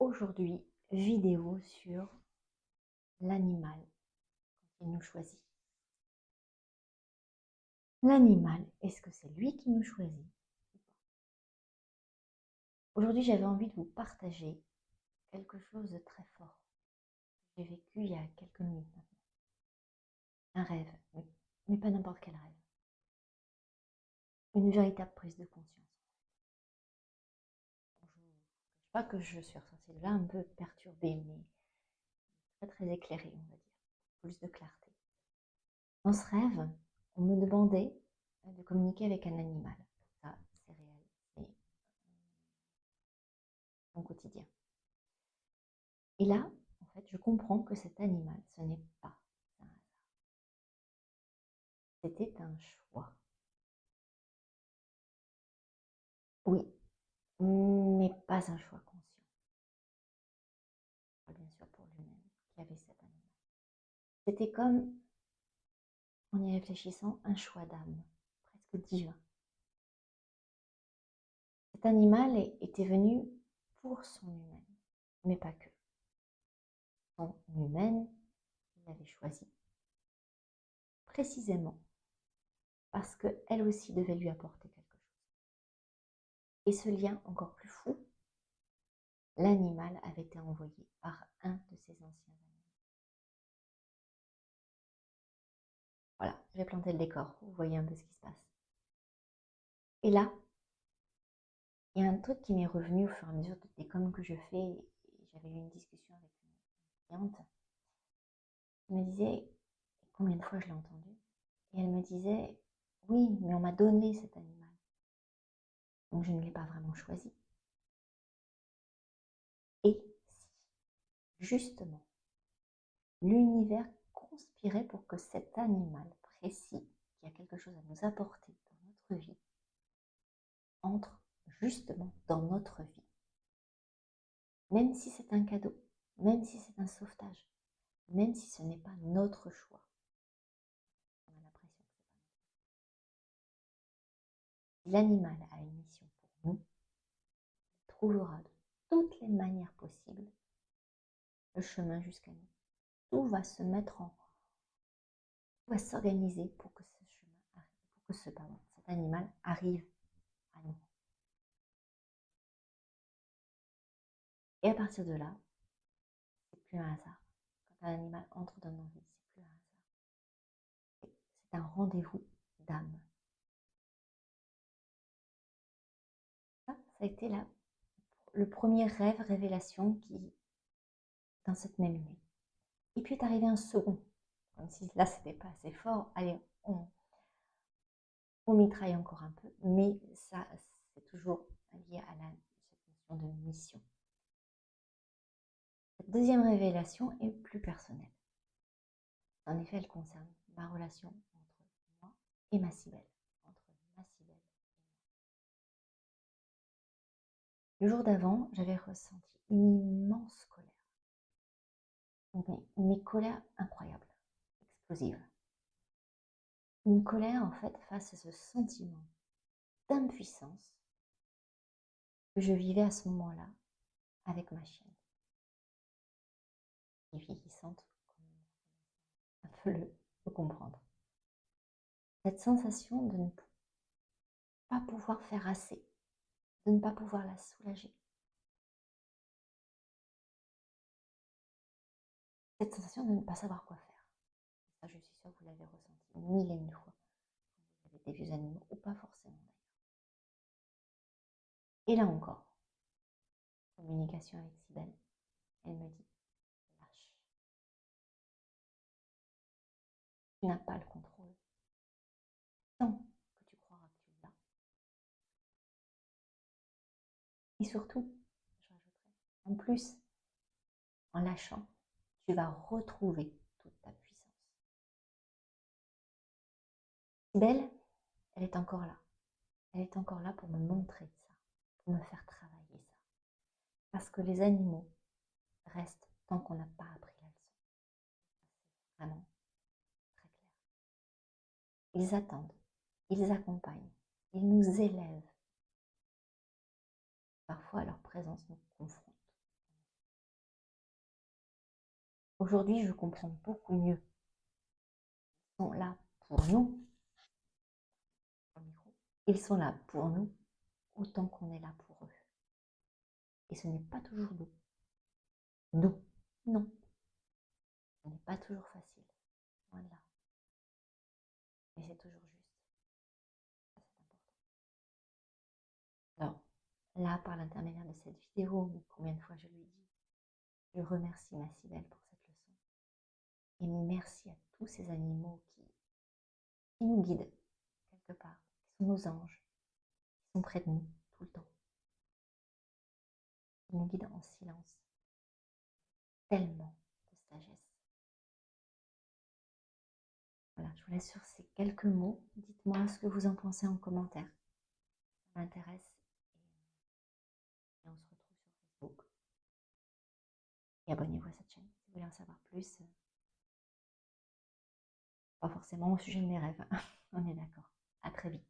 Aujourd'hui, vidéo sur l'animal quand il nous choisit. L'animal, est-ce que c'est lui qui nous choisit? Aujourd'hui, j'avais envie de vous partager quelque chose de très fort que j'ai vécu il y a quelques minutes maintenant. Un rêve, mais pas n'importe quel rêve. Une véritable prise de conscience. Je ne vous cache pas que je suis ressortie de là un peu perturbée, mais très très éclairée, on va dire. Plus de clarté. Dans ce rêve, on me demandait de communiquer avec un animal. Ça, c'est réel. C'est mon quotidien. Et là, en fait, je comprends que cet animal, ce n'est pas un hasard. C'était un choix. Oui, mais pas un choix conscient. Bien sûr pour lui-même qui avait cet animal. C'était comme, en y réfléchissant, un choix d'âme, presque divin. Cet animal était venu pour son humaine, mais pas que. Son humaine, il l'avait choisi précisément parce qu'elle aussi devait lui apporter quelque chose. Et ce lien encore plus fou, l'animal avait été envoyé par un de ses anciens amis. Voilà, j'ai planté le décor, vous voyez un peu ce qui se passe. Et là, il y a un truc qui m'est revenu au fur et à mesure des coms que je fais. J'avais eu une discussion avec une cliente. Elle me disait, combien de fois je l'ai entendu? Et elle me disait, oui, mais on m'a donné cet animal. Donc je ne l'ai pas vraiment choisi. Et si, justement, l'univers conspirait pour que cet animal précis, qui a quelque chose à nous apporter dans notre vie, entre justement dans notre vie. Même si c'est un cadeau, même si c'est un sauvetage, même si ce n'est pas notre choix. On a l'impression que c'est pas notre choix. Si l'animal a une mission pour nous, il trouvera de toutes les manières possibles le chemin jusqu'à nous. Tout va se mettre en... Tout va s'organiser pour que ce chemin arrive, pour que cet animal arrive à nous. Et à partir de là, c'est plus un hasard. Quand un animal entre dans nos vies, c'est plus un hasard. C'est un rendez-vous d'âme. Ça a été le premier rêve, révélation qui, dans cette même nuit. Et puis est arrivé un second, comme si là c'était pas assez fort. Allez, on mitraille encore un peu, mais ça c'est toujours lié à cette notion de mission. Cette deuxième révélation est plus personnelle. En effet, elle concerne ma relation entre moi et ma Cybèle. Entre ma Cybèle et moi. Le jour d'avant, j'avais ressenti une immense colère. Une colère incroyable, explosive. Une colère en fait face à ce sentiment d'impuissance que je vivais à ce moment-là avec ma chienne. Et vieillissante, comme on peut le comprendre. Cette sensation de ne pas pouvoir faire assez, de ne pas pouvoir la soulager. Cette sensation de ne pas savoir quoi faire. Ça, je suis sûre que vous l'avez ressenti mille et une fois. Vous avez des vieux animaux, ou pas forcément d'ailleurs. Et là encore, communication avec Cybèle, elle me dit, lâche. Tu n'as pas le contrôle. Tant que tu croiras que tu l'as. Et surtout, je rajouterai, en plus, en lâchant, tu vas retrouver toute ta puissance. Cybèle, elle est encore là. Elle est encore là pour me montrer ça, pour me faire travailler ça. Parce que les animaux restent tant qu'on n'a pas appris la leçon. C'est vraiment très clair. Ils attendent, ils accompagnent, ils nous élèvent. Parfois, leur présence nous confronte. Aujourd'hui, je comprends beaucoup mieux. Ils sont là pour nous, ils sont là pour nous, autant qu'on est là pour eux. Et ce n'est pas toujours doux. Doux, non. Ce n'est pas toujours facile, loin de là. Mais c'est toujours juste. Ça, c'est important. Alors, là, par l'intermédiaire de cette vidéo, mais combien de fois je lui dis, je remercie ma Cybèle pour cette leçon. Et merci à tous ces animaux qui nous guident quelque part, qui sont nos anges, qui sont près de nous tout le temps, qui nous guident en silence. Tellement de sagesse. Voilà, je vous laisse sur ces quelques mots. Dites-moi ce que vous en pensez en commentaire. Ça m'intéresse. Et on se retrouve sur Facebook. Et abonnez-vous à cette chaîne si vous voulez en savoir plus. Pas forcément au sujet de mes rêves. On est d'accord. À très vite.